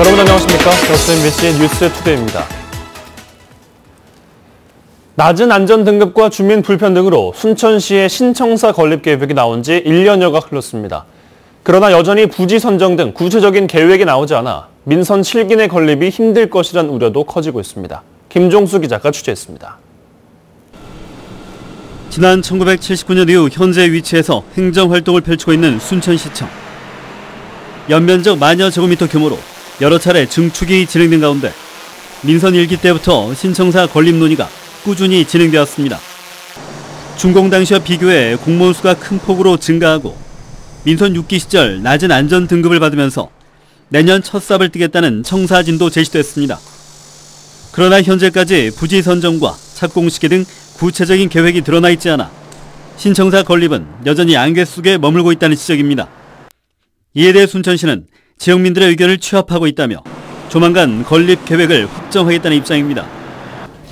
여러분 안녕하십니까? MBC 뉴스 투데이입니다. 낮은 안전등급과 주민 불편 등으로 순천시의 신청사 건립 계획이 나온 지 1년여가 흘렀습니다. 그러나 여전히 부지 선정 등 구체적인 계획이 나오지 않아 민선 7기 건립이 힘들 것이란 우려도 커지고 있습니다. 김종수 기자가 취재했습니다. 지난 1979년 이후 현재 위치에서 행정활동을 펼치고 있는 순천시청. 연면적 만여 제곱미터 규모로 여러 차례 증축이 진행된 가운데 민선 1기 때부터 신청사 건립 논의가 꾸준히 진행되었습니다. 준공 당시와 비교해 공무원 수가 큰 폭으로 증가하고 민선 6기 시절 낮은 안전 등급을 받으면서 내년 첫 삽을 뜨겠다는 청사진도 제시됐습니다. 그러나 현재까지 부지 선정과 착공 시기 등 구체적인 계획이 드러나 있지 않아 신청사 건립은 여전히 안개 속에 머물고 있다는 지적입니다. 이에 대해 순천시는 지역민들의 의견을 취합하고 있다며 조만간 건립 계획을 확정하겠다는 입장입니다.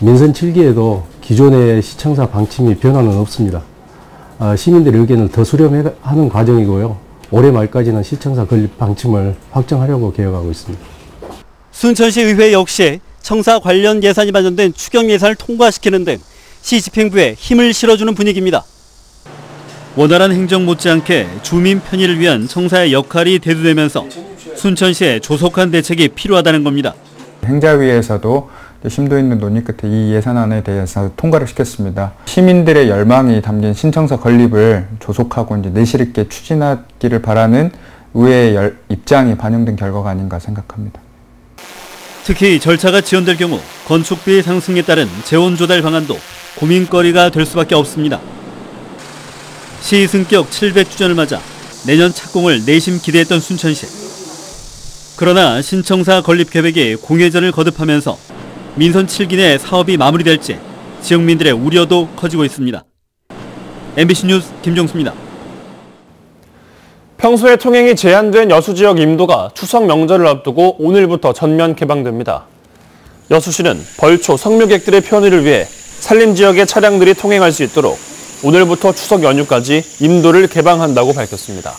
민선 7기에도 기존의 시청사 방침이 변화는 없습니다. 시민들의 의견을 더 수렴하는 과정이고요. 올해 말까지는 시청사 건립 방침을 확정하려고 계획하고 있습니다. 순천시 의회 역시 청사 관련 예산이 반영된 추경 예산을 통과시키는 등 시 집행부에 힘을 실어주는 분위기입니다. 원활한 행정 못지않게 주민 편의를 위한 청사의 역할이 대두되면서 순천시의 조속한 대책이 필요하다는 겁니다. 행자위에서도 심도 있는 논의 끝에 이 예산안에 대해서 통과를 시켰습니다. 시민들의 열망이 담긴 신청사 건립을 조속하고 내실 있게 추진하기를 바라는 의회의 입장이 반영된 결과가 아닌가 생각합니다. 특히 절차가 지연될 경우 건축비 상승에 따른 재원 조달 방안도 고민거리가 될 수밖에 없습니다. 시 승격 700주년을 맞아 내년 착공을 내심 기대했던 순천시. 그러나 신청사 건립 계획이 공회전을 거듭하면서 민선 7기 내 사업이 마무리될지 지역민들의 우려도 커지고 있습니다. MBC 뉴스 김종수입니다. 평소에 통행이 제한된 여수 지역 임도가 추석 명절을 앞두고 오늘부터 전면 개방됩니다. 여수시는 벌초, 성묘객들의 편의를 위해 산림 지역의 차량들이 통행할 수 있도록 오늘부터 추석 연휴까지 임도를 개방한다고 밝혔습니다.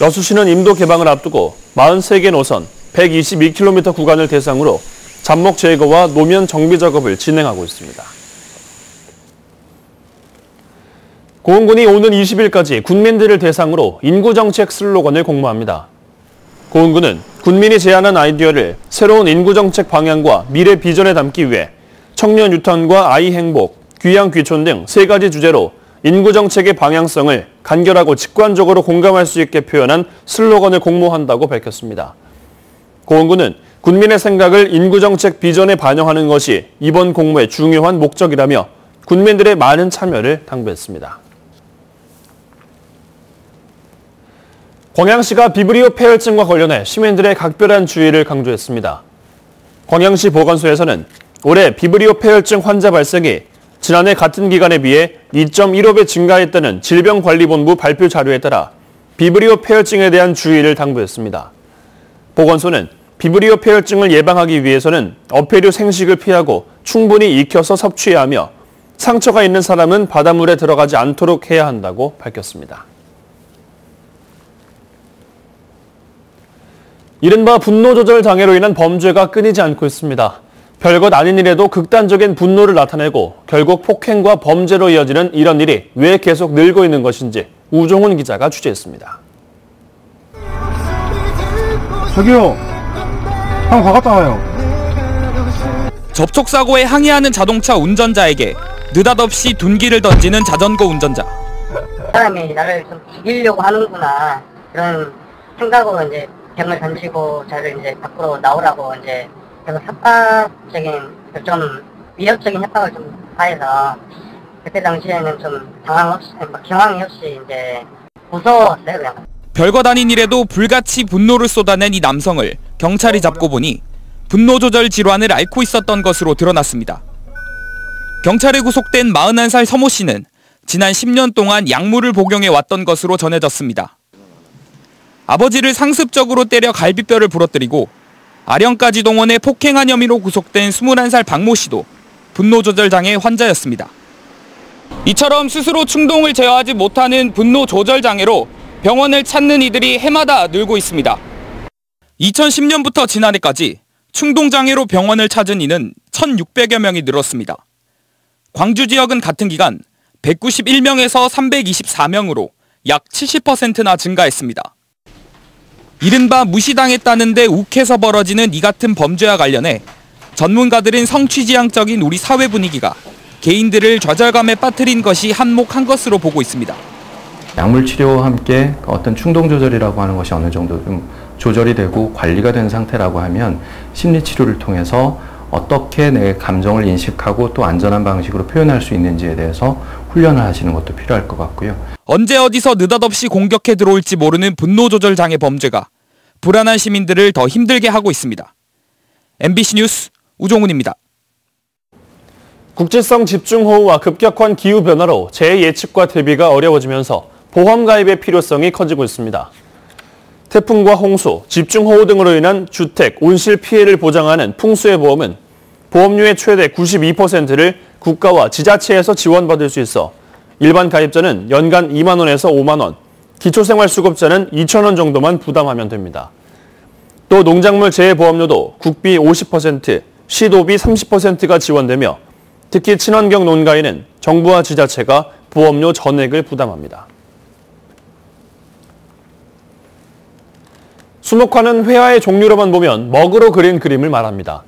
여수시는 임도 개방을 앞두고 43개 노선 122km 구간을 대상으로 잡목 제거와 노면 정비 작업을 진행하고 있습니다. 고흥군이 오는 20일까지 군민들을 대상으로 인구정책 슬로건을 공모합니다. 고흥군은 군민이 제안한 아이디어를 새로운 인구정책 방향과 미래 비전에 담기 위해 청년 유턴과 아이 행복, 귀양 귀촌 등 3가지 주제로 인구정책의 방향성을 간결하고 직관적으로 공감할 수 있게 표현한 슬로건을 공모한다고 밝혔습니다. 고흥군은 군민의 생각을 인구정책 비전에 반영하는 것이 이번 공모의 중요한 목적이라며 군민들의 많은 참여를 당부했습니다. 광양시가 비브리오 폐혈증과 관련해 시민들의 각별한 주의를 강조했습니다. 광양시 보건소에서는 올해 비브리오 폐혈증 환자 발생이 지난해 같은 기간에 비해 2.15배 증가했다는 질병관리본부 발표 자료에 따라 비브리오 폐혈증에 대한 주의를 당부했습니다. 보건소는 비브리오 폐혈증을 예방하기 위해서는 어패류 생식을 피하고 충분히 익혀서 섭취해야 하며 상처가 있는 사람은 바닷물에 들어가지 않도록 해야 한다고 밝혔습니다. 이른바 분노조절 장애로 인한 범죄가 끊이지 않고 있습니다. 별것 아닌 일에도 극단적인 분노를 나타내고 결국 폭행과 범죄로 이어지는 이런 일이 왜 계속 늘고 있는 것인지 우종훈 기자가 취재했습니다. 저기요. 형 가갔다 와요. 접촉사고에 항의하는 자동차 운전자에게 느닷없이 둔기를 던지는 자전거 운전자. 사람이 나를 좀 죽이려고 하는구나 그런 생각으로 이제 병을 던지고 저를 이제 밖으로 나오라고 이제 계속 협박적인 좀 위협적인 협박을 좀 가해서 그때 당시에는 좀 경황이 없이 이제 무서웠어요 그냥. 별것 아닌 일에도 불같이 분노를 쏟아낸 이 남성을 경찰이 잡고 보니 분노 조절 질환을 앓고 있었던 것으로 드러났습니다. 경찰에 구속된 41살 서모 씨는 지난 10년 동안 약물을 복용해 왔던 것으로 전해졌습니다. 아버지를 상습적으로 때려 갈비뼈를 부러뜨리고 아령까지 동원해 폭행한 혐의로 구속된 21살 박모 씨도 분노조절장애 환자였습니다. 이처럼 스스로 충동을 제어하지 못하는 분노조절장애로 병원을 찾는 이들이 해마다 늘고 있습니다. 2010년부터 지난해까지 충동장애로 병원을 찾은 이는 1,600여 명이 늘었습니다. 광주 지역은 같은 기간 191명에서 324명으로 약 70%나 증가했습니다. 이른바 무시당했다는데 욱해서 벌어지는 이 같은 범죄와 관련해 전문가들은 성취지향적인 우리 사회 분위기가 개인들을 좌절감에 빠뜨린 것이 한몫한 것으로 보고 있습니다. 약물 치료와 함께 어떤 충동 조절이라고 하는 것이 어느 정도 좀 조절이 되고 관리가 된 상태라고 하면 심리 치료를 통해서 어떻게 내 감정을 인식하고 또 안전한 방식으로 표현할 수 있는지에 대해서 훈련을 하시는 것도 필요할 것 같고요. 언제 어디서 느닷없이 공격해 들어올지 모르는 분노 조절 장애 범죄가 불안한 시민들을 더 힘들게 하고 있습니다. MBC 뉴스 우종훈입니다. 국지성 집중호우와 급격한 기후변화로 재해 예측과 대비가 어려워지면서 보험 가입의 필요성이 커지고 있습니다. 태풍과 홍수, 집중호우 등으로 인한 주택, 온실 피해를 보장하는 풍수해 보험은 보험료의 최대 92%를 국가와 지자체에서 지원받을 수 있어 일반 가입자는 연간 2만 원에서 5만 원, 기초생활수급자는 2천 원 정도만 부담하면 됩니다. 또 농작물 재해보험료도 국비 50%, 시도비 30%가 지원되며 특히 친환경 농가에는 정부와 지자체가 보험료 전액을 부담합니다. 수목화는 회화의 종류로만 보면 먹으로 그린 그림을 말합니다.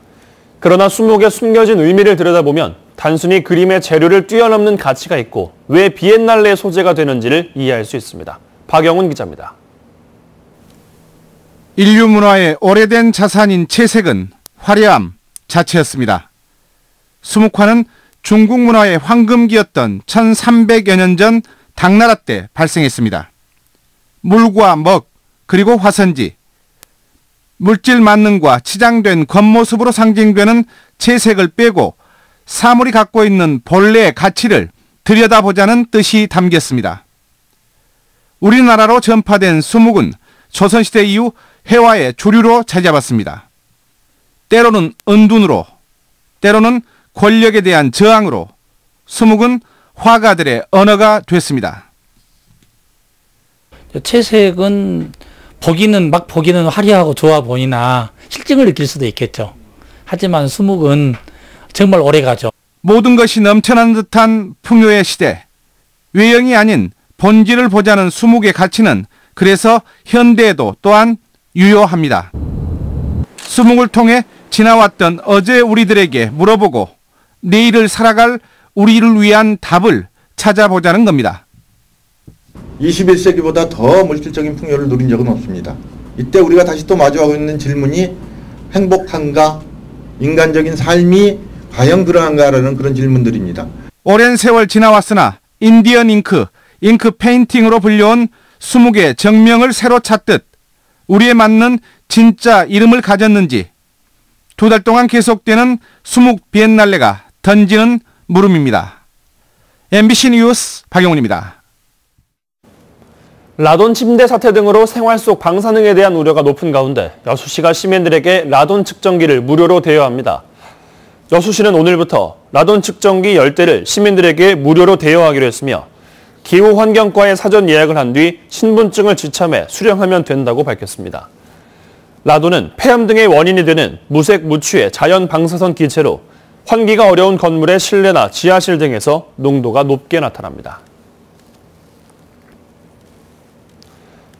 그러나 수목에 숨겨진 의미를 들여다보면 단순히 그림의 재료를 뛰어넘는 가치가 있고 왜 비엔날레의 소재가 되는지를 이해할 수 있습니다. 박영훈 기자입니다. 인류 문화의 오래된 자산인 채색은 화려함 자체였습니다. 수묵화는 중국 문화의 황금기였던 1300여 년 전 당나라 때 발생했습니다. 물과 먹, 그리고 화선지, 물질 만능과 치장된 겉모습으로 상징되는 채색을 빼고 사물이 갖고 있는 본래의 가치를 들여다보자는 뜻이 담겼습니다. 우리나라로 전파된 수묵은 조선시대 이후 회화의 주류로 자리 잡았습니다. 때로는 은둔으로, 때로는 권력에 대한 저항으로 수묵은 화가들의 언어가 됐습니다. 채색은 보기는 화려하고 좋아 보이나 실증을 느낄 수도 있겠죠. 하지만 수묵은 정말 오래가죠. 모든 것이 넘쳐나는 듯한 풍요의 시대. 외형이 아닌 본질을 보자는 수묵의 가치는 그래서 현대에도 또한 유효합니다. 수묵을 통해 지나왔던 어제 우리들에게 물어보고 내일을 살아갈 우리를 위한 답을 찾아보자는 겁니다. 21세기보다 더 물질적인 풍요를 누린 적은 없습니다. 이때 우리가 다시 또 마주하고 있는 질문이 행복한가? 인간적인 삶이 과연 그러한가라는 그런 질문들입니다. 오랜 세월 지나왔으나 인디언 잉크 페인팅으로 불려온 수묵의 정명을 새로 찾듯 우리에 맞는 진짜 이름을 가졌는지 2달 동안 계속되는 수묵 비엔날레가 던지는 물음입니다. MBC 뉴스 박영훈입니다. 라돈 침대 사태 등으로 생활 속 방사능에 대한 우려가 높은 가운데 여수시가 시민들에게 라돈 측정기를 무료로 대여합니다. 여수시는 오늘부터 라돈 측정기 10대를 시민들에게 무료로 대여하기로 했으며 기후환경과에 사전 예약을 한 뒤 신분증을 지참해 수령하면 된다고 밝혔습니다. 라돈은 폐암 등의 원인이 되는 무색 무취의 자연 방사선 기체로 환기가 어려운 건물의 실내나 지하실 등에서 농도가 높게 나타납니다.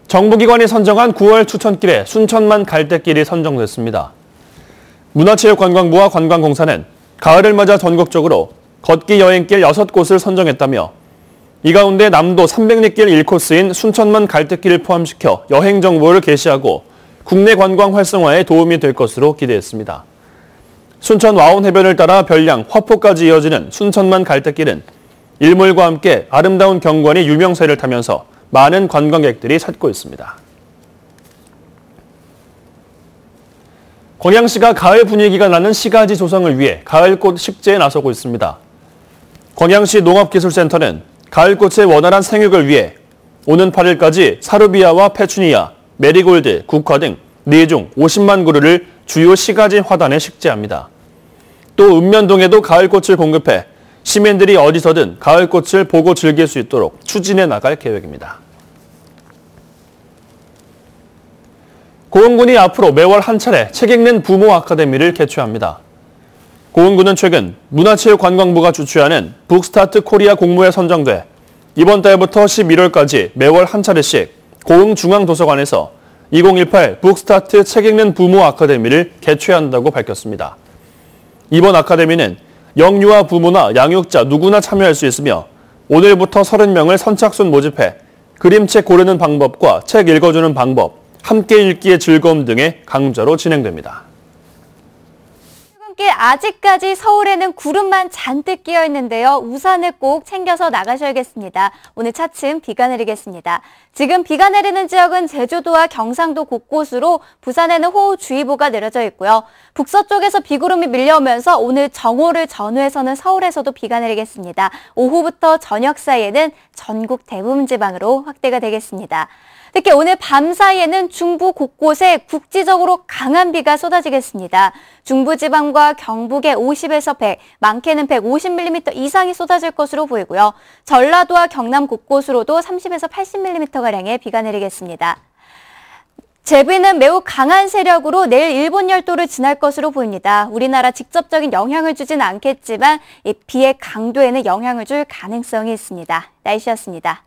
정부기관이 선정한 9월 추천길에 순천만 갈대길이 선정됐습니다. 문화체육관광부와 관광공사는 가을을 맞아 전국적으로 걷기 여행길 6곳을 선정했다며 이 가운데 남도 300리길 1코스인 순천만 갈대길을 포함시켜 여행 정보를 게시하고 국내 관광 활성화에 도움이 될 것으로 기대했습니다. 순천 와온해변을 따라 별량, 화포까지 이어지는 순천만 갈대길은 일몰과 함께 아름다운 경관이 유명세를 타면서 많은 관광객들이 찾고 있습니다. 광양시가 가을 분위기가 나는 시가지 조성을 위해 가을꽃 식재에 나서고 있습니다. 광양시 농업기술센터는 가을꽃의 원활한 생육을 위해 오는 8일까지 사루비아와 페추니아, 메리골드, 국화 등 4종 50만 그루를 주요 시가지 화단에 식재합니다. 또 읍면동에도 가을꽃을 공급해 시민들이 어디서든 가을꽃을 보고 즐길 수 있도록 추진해 나갈 계획입니다. 고흥군이 앞으로 매월 한 차례 책 읽는 부모 아카데미를 개최합니다. 고흥군은 최근 문화체육관광부가 주최하는 북스타트 코리아 공모에 선정돼 이번 달부터 11월까지 매월 한 차례씩 고흥중앙도서관에서 2018 북스타트 책 읽는 부모 아카데미를 개최한다고 밝혔습니다. 이번 아카데미는 영유아 부모나 양육자 누구나 참여할 수 있으며 오늘부터 30명을 선착순 모집해 그림책 고르는 방법과 책 읽어주는 방법, 함께 읽기의 즐거움 등의 강좌로 진행됩니다. 출근길 아직까지 서울에는 구름만 잔뜩 끼어 있는데요. 우산을 꼭 챙겨서 나가셔야겠습니다. 오늘 차츰 비가 내리겠습니다. 지금 비가 내리는 지역은 제주도와 경상도 곳곳으로 부산에는 호우주의보가 내려져 있고요. 북서쪽에서 비구름이 밀려오면서 오늘 정오를 전후해서는 서울에서도 비가 내리겠습니다. 오후부터 저녁 사이에는 전국 대부분 지방으로 확대가 되겠습니다. 특히 오늘 밤 사이에는 중부 곳곳에 국지적으로 강한 비가 쏟아지겠습니다. 중부지방과 경북에 50에서 100, 많게는 150mm 이상이 쏟아질 것으로 보이고요. 전라도와 경남 곳곳으로도 30에서 80mm가량의 비가 내리겠습니다. 제비는 매우 강한 세력으로 내일 일본 열도를 지날 것으로 보입니다. 우리나라 직접적인 영향을 주지는 않겠지만 이 비의 강도에는 영향을 줄 가능성이 있습니다. 날씨였습니다.